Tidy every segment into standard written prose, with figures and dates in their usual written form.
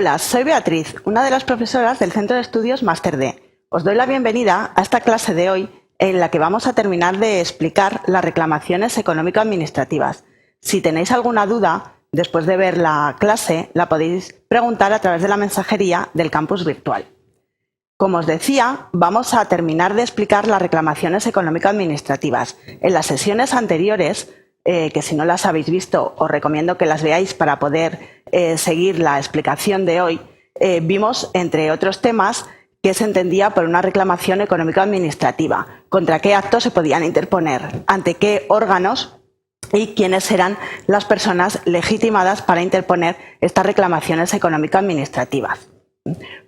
Hola, soy Beatriz, una de las profesoras del Centro de Estudios Máster D. Os doy la bienvenida a esta clase de hoy en la que vamos a terminar de explicar las reclamaciones económico-administrativas. Si tenéis alguna duda, después de ver la clase, la podéis preguntar a través de la mensajería del campus virtual. Como os decía, vamos a terminar de explicar las reclamaciones económico-administrativas. En las sesiones anteriores, que si no las habéis visto, os recomiendo que las veáis para poder seguir la explicación de hoy, vimos, entre otros temas, qué se entendía por una reclamación económico-administrativa, contra qué actos se podían interponer, ante qué órganos y quiénes eran las personas legitimadas para interponer estas reclamaciones económico-administrativas.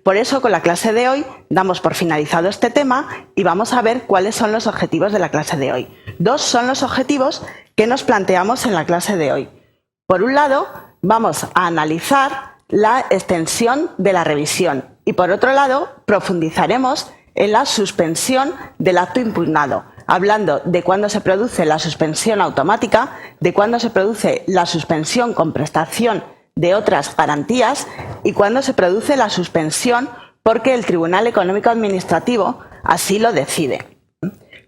Por eso, con la clase de hoy, damos por finalizado este tema y vamos a ver cuáles son los objetivos de la clase de hoy. Dos son los objetivos que nos planteamos en la clase de hoy. Por un lado, vamos a analizar la extensión de la revisión y, por otro lado, profundizaremos en la suspensión del acto impugnado, hablando de cuándo se produce la suspensión automática, de cuándo se produce la suspensión con prestación de otras garantías y cuándo se produce la suspensión porque el Tribunal Económico Administrativo así lo decide.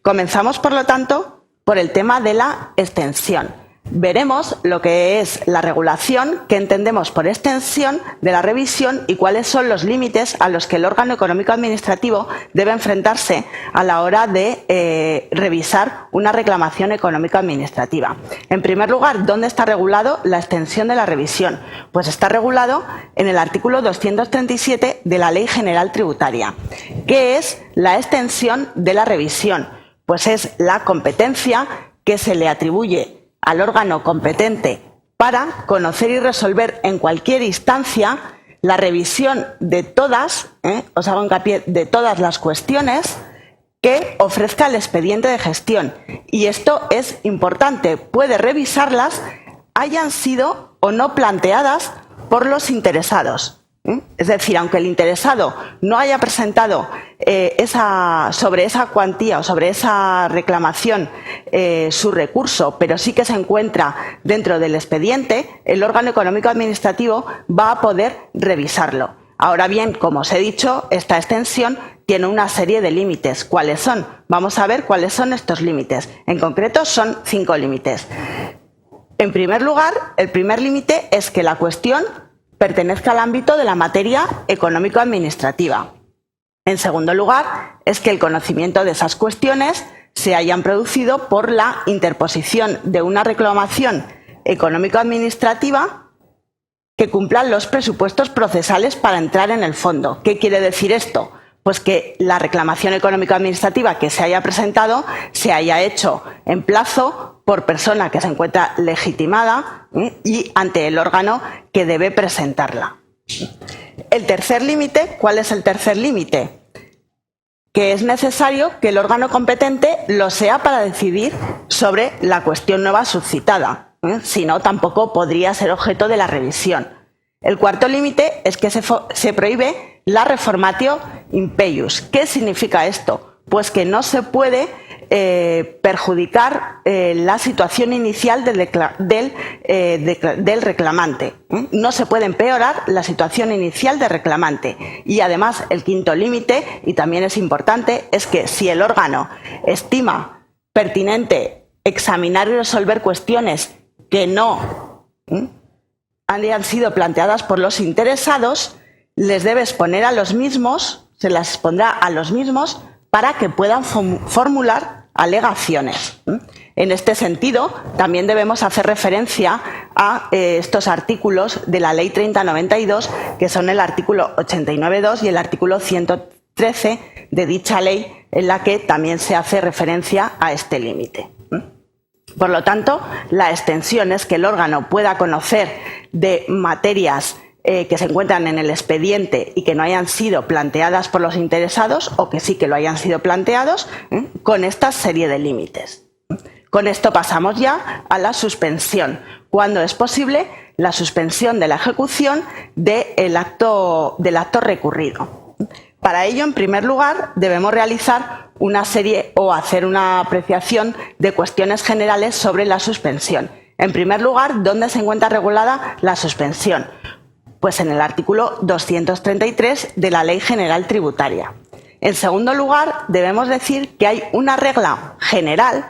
Comenzamos, por lo tanto, por el tema de la extensión. Veremos lo que es la regulación que entendemos por extensión de la revisión y cuáles son los límites a los que el órgano económico administrativo debe enfrentarse a la hora de revisar una reclamación económico administrativa. En primer lugar, ¿dónde está regulado la extensión de la revisión? Pues está regulado en el artículo 237 de la Ley General Tributaria. ¿Qué es la extensión de la revisión? Pues es la competencia que se le atribuye al órgano competente para conocer y resolver en cualquier instancia la revisión de todas, os hago hincapié, de todas las cuestiones que ofrezca el expediente de gestión. Y esto es importante, puede revisarlas, hayan sido o no planteadas por los interesados. Es decir, aunque el interesado no haya presentado sobre esa cuantía o sobre esa reclamación su recurso, pero sí que se encuentra dentro del expediente, el órgano económico administrativo va a poder revisarlo. Ahora bien, como os he dicho, esta extensión tiene una serie de límites. ¿Cuáles son? Vamos a ver cuáles son estos límites. En concreto, son 5 límites. En primer lugar, el primer límite es que la cuestión pertenezca al ámbito de la materia económico-administrativa. En segundo lugar, es que el conocimiento de esas cuestiones se hayan producido por la interposición de una reclamación económico-administrativa que cumplan los presupuestos procesales para entrar en el fondo. ¿Qué quiere decir esto? Pues que la reclamación económico-administrativa que se haya presentado se haya hecho en plazo por persona que se encuentra legitimada y ante el órgano que debe presentarla. El tercer límite, ¿cuál es el tercer límite? Que es necesario que el órgano competente lo sea para decidir sobre la cuestión nueva suscitada, si no, tampoco podría ser objeto de la revisión. El cuarto límite es que se prohíbe la reformatio impeius. ¿Qué significa esto? Pues que no se puede perjudicar la situación inicial del reclamante. No se puede empeorar la situación inicial del reclamante. Y además, el quinto límite, y también es importante, es que si el órgano estima pertinente examinar y resolver cuestiones que no han sido planteadas por los interesados, les debe exponer a los mismos, se las expondrá a los mismos para que puedan formular alegaciones. En este sentido, también debemos hacer referencia a estos artículos de la Ley 3092, que son el artículo 89.2 y el artículo 113 de dicha ley, en la que también se hace referencia a este límite. Por lo tanto, la extensión es que el órgano pueda conocer de materias que se encuentran en el expediente y que no hayan sido planteadas por los interesados o que sí que lo hayan sido planteados con esta serie de límites. Con esto pasamos ya a la suspensión. Cuando es posible la suspensión de la ejecución del acto recurrido. Para ello, en primer lugar, debemos realizar una serie o hacer una apreciación de cuestiones generales sobre la suspensión. En primer lugar, ¿dónde se encuentra regulada la suspensión? Pues en el artículo 233 de la Ley General Tributaria. En segundo lugar, debemos decir que hay una regla general,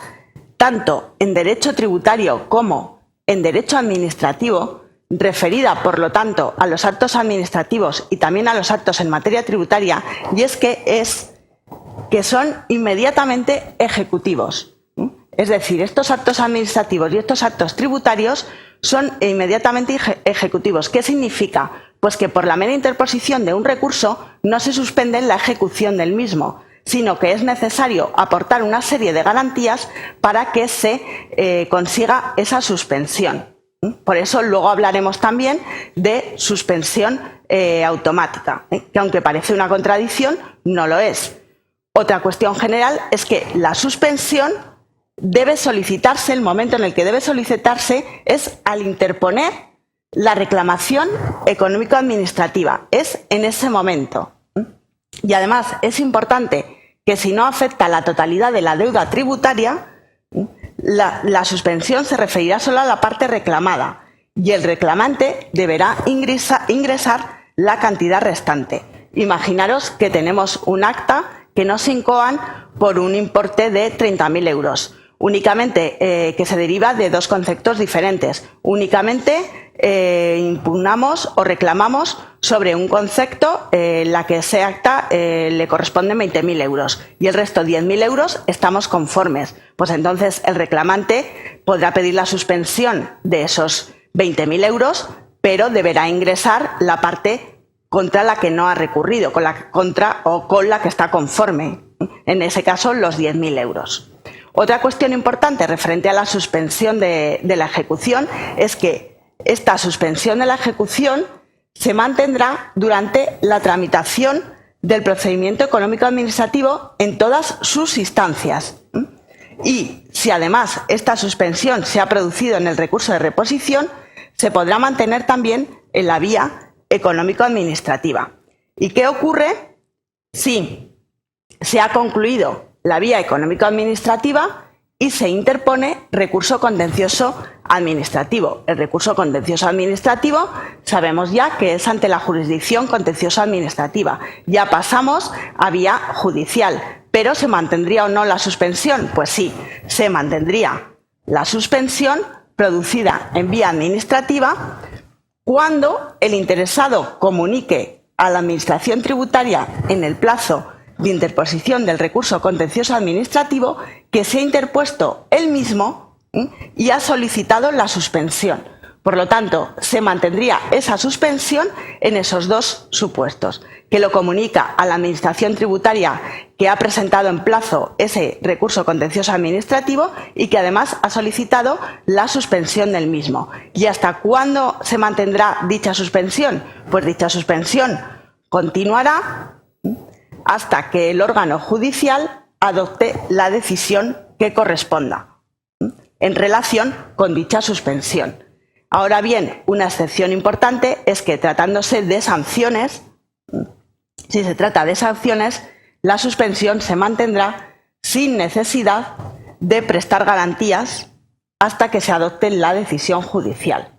tanto en derecho tributario como en derecho administrativo, referida, por lo tanto, a los actos administrativos y también a los actos en materia tributaria, y es que son inmediatamente ejecutivos. Es decir, estos actos administrativos y estos actos tributarios son inmediatamente ejecutivos. ¿Qué significa? Pues que por la mera interposición de un recurso no se suspende la ejecución del mismo, sino que es necesario aportar una serie de garantías para que se consiga esa suspensión. Por eso luego hablaremos también de suspensión automática, que aunque parece una contradicción, no lo es. Otra cuestión general es que la suspensión debe solicitarse, el momento en el que debe solicitarse es al interponer la reclamación económico-administrativa, es en ese momento. Y además es importante que si no afecta la totalidad de la deuda tributaria, la suspensión se referirá solo a la parte reclamada y el reclamante deberá ingresar la cantidad restante. Imaginaros que tenemos un acta que nos incoan por un importe de 30.000 euros. Únicamente que se deriva de dos conceptos diferentes. Únicamente impugnamos o reclamamos sobre un concepto la que ese acta le corresponden 20.000 euros y el resto 10.000 euros estamos conformes. Pues entonces el reclamante podrá pedir la suspensión de esos 20.000 euros, pero deberá ingresar la parte contra la que no ha recurrido, con la que está conforme. En ese caso, los 10.000 euros. Otra cuestión importante referente a la suspensión de la ejecución es que esta suspensión de la ejecución se mantendrá durante la tramitación del procedimiento económico administrativo en todas sus instancias. Y si además esta suspensión se ha producido en el recurso de reposición, se podrá mantener también en la vía económico-administrativa. ¿Y qué ocurre si se ha concluido la vía económico-administrativa y se interpone recurso contencioso administrativo? El recurso contencioso administrativo sabemos ya que es ante la jurisdicción contencioso administrativa. Ya pasamos a vía judicial, pero ¿se mantendría o no la suspensión? Pues sí, se mantendría la suspensión producida en vía administrativa cuando el interesado comunique a la Administración tributaria en el plazo de interposición del recurso contencioso administrativo que se ha interpuesto él mismo y ha solicitado la suspensión. Por lo tanto, se mantendría esa suspensión en esos dos supuestos, que lo comunica a la Administración tributaria que ha presentado en plazo ese recurso contencioso administrativo y que además ha solicitado la suspensión del mismo. ¿Y hasta cuándo se mantendrá dicha suspensión? Pues dicha suspensión continuará hasta que el órgano judicial adopte la decisión que corresponda en relación con dicha suspensión. Ahora bien, una excepción importante es que tratándose de sanciones, si se trata de sanciones, la suspensión se mantendrá sin necesidad de prestar garantías hasta que se adopte la decisión judicial.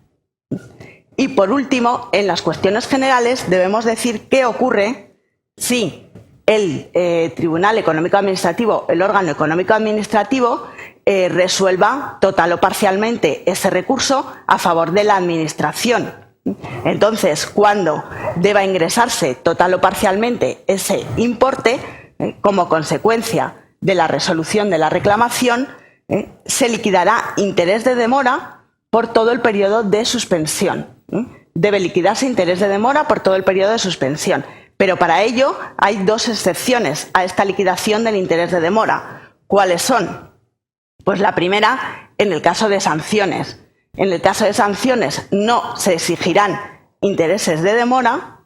Y por último, en las cuestiones generales debemos decir qué ocurre si el Tribunal Económico Administrativo, el órgano económico administrativo, resuelva total o parcialmente ese recurso a favor de la Administración. Entonces, cuando deba ingresarse total o parcialmente ese importe, como consecuencia de la resolución de la reclamación, se liquidará interés de demora por todo el periodo de suspensión. Debe liquidarse interés de demora por todo el periodo de suspensión. Pero para ello hay dos excepciones a esta liquidación del interés de demora. ¿Cuáles son? Pues la primera, en el caso de sanciones. En el caso de sanciones no se exigirán intereses de demora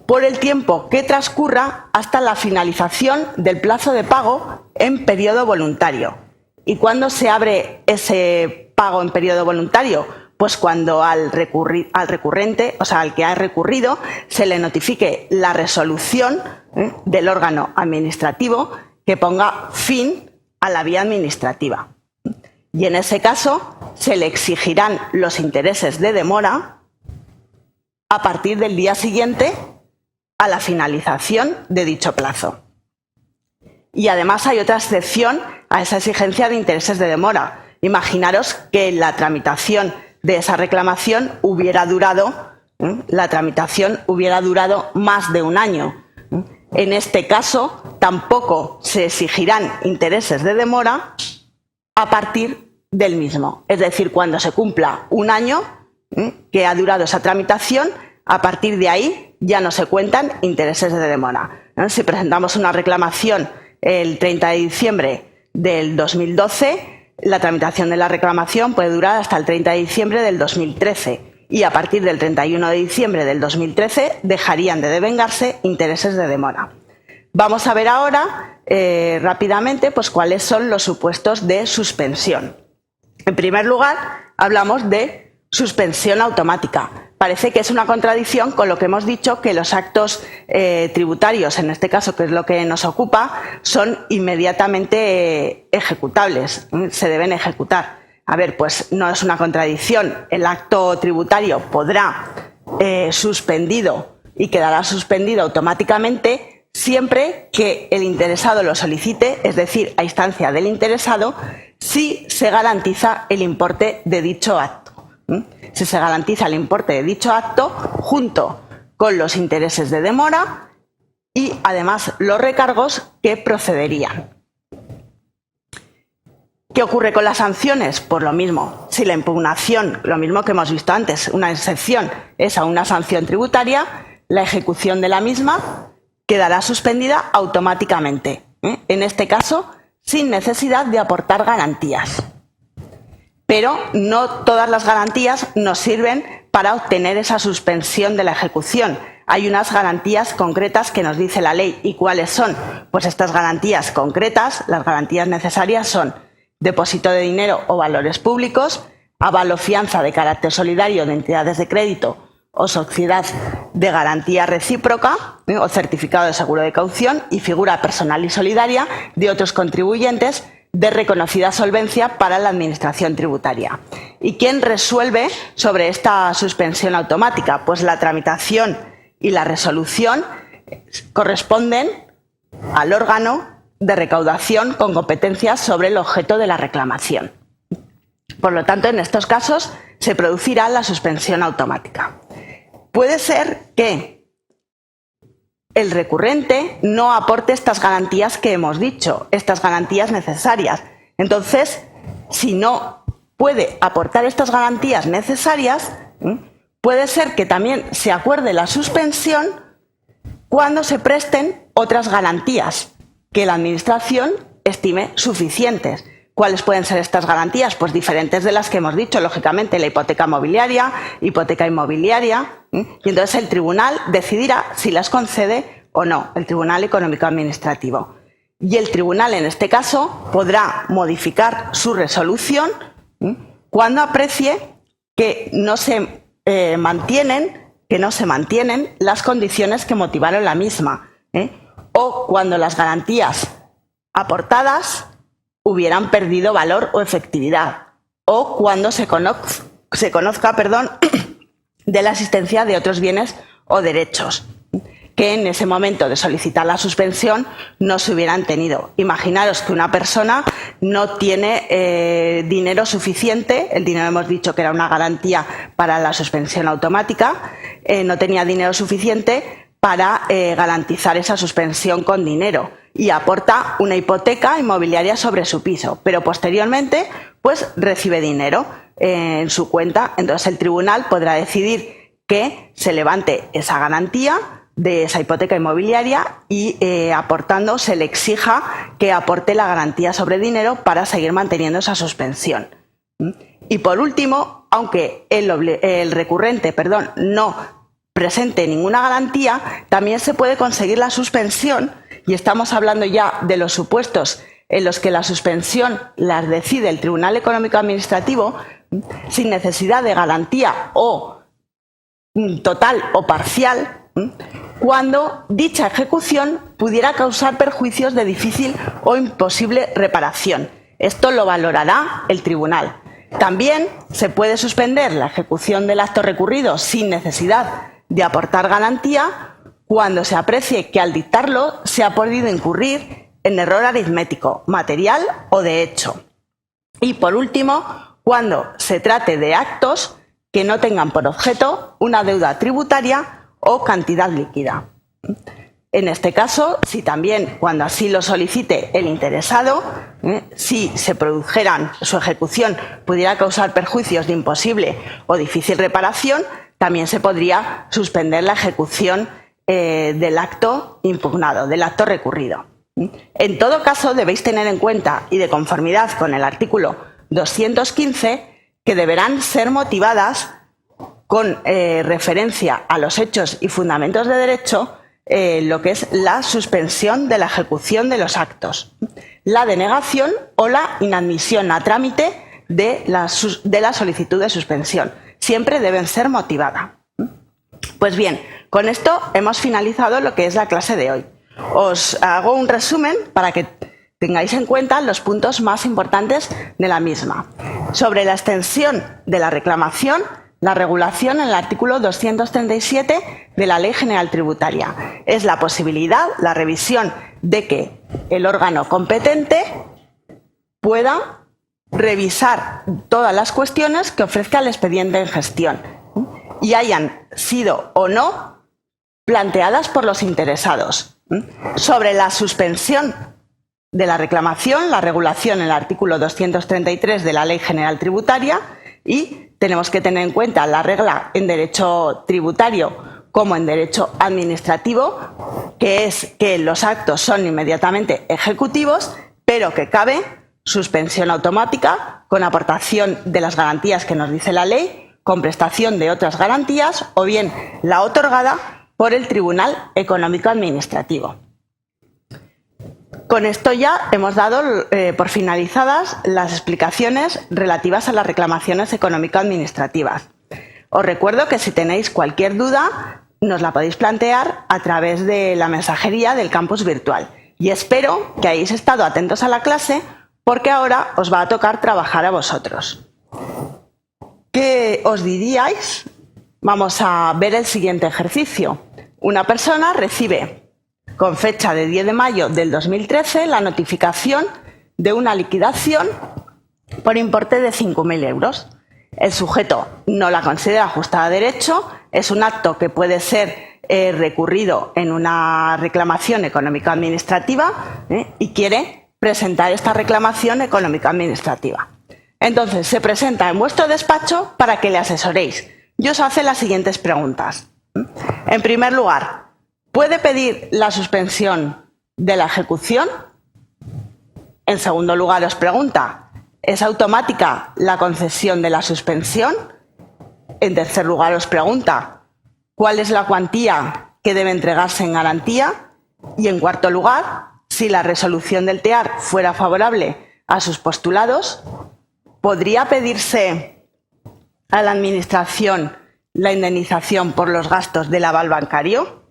por el tiempo que transcurra hasta la finalización del plazo de pago en periodo voluntario. ¿Y cuándo se abre ese pago en periodo voluntario? Pues cuando al recurrente, o sea, al que ha recurrido, se le notifique la resolución del órgano administrativo que ponga fin a la vía administrativa. Y en ese caso se le exigirán los intereses de demora a partir del día siguiente a la finalización de dicho plazo. Y además hay otra excepción a esa exigencia de intereses de demora. Imaginaros que la tramitación de esa reclamación hubiera durado más de un año. En este caso, tampoco se exigirán intereses de demora a partir del mismo. Es decir, cuando se cumpla un año que ha durado esa tramitación, a partir de ahí ya no se cuentan intereses de demora. Si presentamos una reclamación el 30 de diciembre del 2012, la tramitación de la reclamación puede durar hasta el 30 de diciembre del 2013 y a partir del 31 de diciembre del 2013 dejarían de devengarse intereses de demora. Vamos a ver ahora rápidamente pues, cuáles son los supuestos de suspensión. En primer lugar, hablamos de suspensión automática. Parece que es una contradicción con lo que hemos dicho, que los actos tributarios, en este caso, que es lo que nos ocupa, son inmediatamente ejecutables, se deben ejecutar. A ver, pues no es una contradicción. El acto tributario podrá suspendido y quedará suspendido automáticamente siempre que el interesado lo solicite, es decir, a instancia del interesado, si se garantiza el importe de dicho acto. Si se garantiza el importe de dicho acto junto con los intereses de demora y además los recargos que procederían. ¿Qué ocurre con las sanciones? Pues lo mismo. Si la impugnación, lo mismo que hemos visto antes, una excepción es a una sanción tributaria, la ejecución de la misma quedará suspendida automáticamente. En este caso, sin necesidad de aportar garantías. Pero no todas las garantías nos sirven para obtener esa suspensión de la ejecución. Hay unas garantías concretas que nos dice la ley. ¿Y cuáles son? Pues estas garantías concretas, las garantías necesarias son depósito de dinero o valores públicos, avalo fianza de carácter solidario de entidades de crédito o sociedad de garantía recíproca o certificado de seguro de caución y figura personal y solidaria de otros contribuyentes de reconocida solvencia para la administración tributaria. ¿Y quién resuelve sobre esta suspensión automática? Pues la tramitación y la resolución corresponden al órgano de recaudación con competencias sobre el objeto de la reclamación. Por lo tanto, en estos casos se producirá la suspensión automática. Puede ser que el recurrente no aporte estas garantías que hemos dicho, estas garantías necesarias. Entonces, si no puede aportar estas garantías necesarias, puede ser que también se acuerde la suspensión cuando se presten otras garantías que la Administración estime suficientes. ¿Cuáles pueden ser estas garantías? Pues diferentes de las que hemos dicho, lógicamente, la hipoteca mobiliaria, hipoteca inmobiliaria, y entonces el tribunal decidirá si las concede o no, el Tribunal Económico Administrativo. Y el tribunal, en este caso, podrá modificar su resolución cuando aprecie que no se mantienen las condiciones que motivaron la misma, o cuando las garantías aportadas hubieran perdido valor o efectividad, o cuando se conozca de la existencia de otros bienes o derechos que en ese momento de solicitar la suspensión no se hubieran tenido. Imaginaros que una persona no tiene dinero suficiente, el dinero hemos dicho que era una garantía para la suspensión automática, no tenía dinero suficiente para garantizar esa suspensión con dinero y aporta una hipoteca inmobiliaria sobre su piso, pero posteriormente pues recibe dinero en su cuenta. Entonces el tribunal podrá decidir que se levante esa garantía de esa hipoteca inmobiliaria y aportando se le exija que aporte la garantía sobre dinero para seguir manteniendo esa suspensión. Y por último, aunque el recurrente no presente ninguna garantía, también se puede conseguir la suspensión, y estamos hablando ya de los supuestos en los que la suspensión las decide el Tribunal Económico Administrativo sin necesidad de garantía o total o parcial, cuando dicha ejecución pudiera causar perjuicios de difícil o imposible reparación. Esto lo valorará el tribunal. También se puede suspender la ejecución del acto recurrido sin necesidad de aportar garantía cuando se aprecie que al dictarlo se ha podido incurrir en error aritmético, material o de hecho. Y por último, cuando se trate de actos que no tengan por objeto una deuda tributaria o cantidad líquida. En este caso, si también cuando así lo solicite el interesado, si se produjeran su ejecución pudiera causar perjuicios de imposible o difícil reparación, también se podría suspender la ejecución del acto impugnado, del acto recurrido. En todo caso, debéis tener en cuenta, y de conformidad con el artículo 215, que deberán ser motivadas con referencia a los hechos y fundamentos de derecho, lo que es la suspensión de la ejecución de los actos, la denegación o la inadmisión a trámite de la solicitud de suspensión. Siempre deben ser motivadas. Pues bien, con esto hemos finalizado lo que es la clase de hoy. Os hago un resumen para que tengáis en cuenta los puntos más importantes de la misma. Sobre la extensión de la reclamación, la regulación en el artículo 237 de la Ley General Tributaria es la posibilidad, la revisión de que el órgano competente pueda revisar todas las cuestiones que ofrezca el expediente en gestión y hayan sido o no planteadas por los interesados. Sobre la suspensión de la reclamación, la regulación en el artículo 233 de la Ley General Tributaria, y tenemos que tener en cuenta la regla en derecho tributario como en derecho administrativo, que es que los actos son inmediatamente ejecutivos, pero que cabe suspensión automática con aportación de las garantías que nos dice la ley, con prestación de otras garantías o bien la otorgada por el Tribunal Económico Administrativo. Con esto ya hemos dado por finalizadas las explicaciones relativas a las reclamaciones económico-administrativas. Os recuerdo que si tenéis cualquier duda nos la podéis plantear a través de la mensajería del campus virtual y espero que hayáis estado atentos a la clase porque ahora os va a tocar trabajar a vosotros. ¿Qué os diríais? Vamos a ver el siguiente ejercicio. Una persona recibe con fecha de 10 de mayo del 2013 la notificación de una liquidación por importe de 5.000 euros. El sujeto no la considera ajustada a derecho, es un acto que puede ser recurrido en una reclamación económico-administrativa y quiere presentar esta reclamación económico-administrativa. Entonces se presenta en vuestro despacho para que le asesoréis y os hace las siguientes preguntas. En primer lugar, ¿puede pedir la suspensión de la ejecución? En segundo lugar, os pregunta, ¿es automática la concesión de la suspensión? En tercer lugar, os pregunta, ¿cuál es la cuantía que debe entregarse en garantía? Y en cuarto lugar, si la resolución del TEAR fuera favorable a sus postulados, ¿podría pedirse a la Administración la indemnización por los gastos del aval bancario?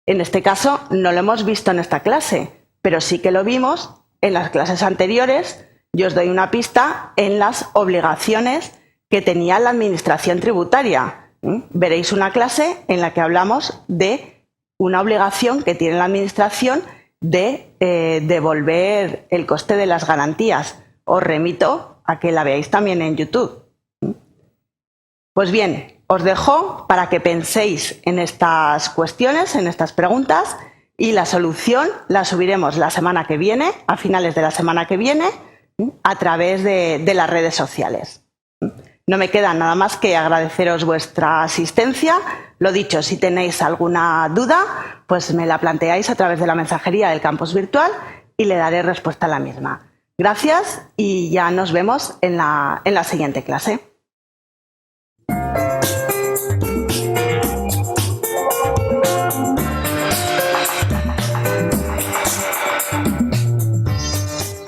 En este caso no lo hemos visto en esta clase, pero sí que lo vimos en las clases anteriores. Yo os doy una pista en las obligaciones que tenía la Administración tributaria. Veréis una clase en la que hablamos de una obligación que tiene la Administración de devolver el coste de las garantías. Os remito a que la veáis también en YouTube. Pues bien, os dejo para que penséis en estas cuestiones, en estas preguntas, y la solución la subiremos la semana que viene, a finales de la semana que viene, a través de las redes sociales. No me queda nada más que agradeceros vuestra asistencia. Lo dicho, si tenéis alguna duda, pues me la planteáis a través de la mensajería del campus virtual y le daré respuesta a la misma. Gracias y ya nos vemos en la siguiente clase.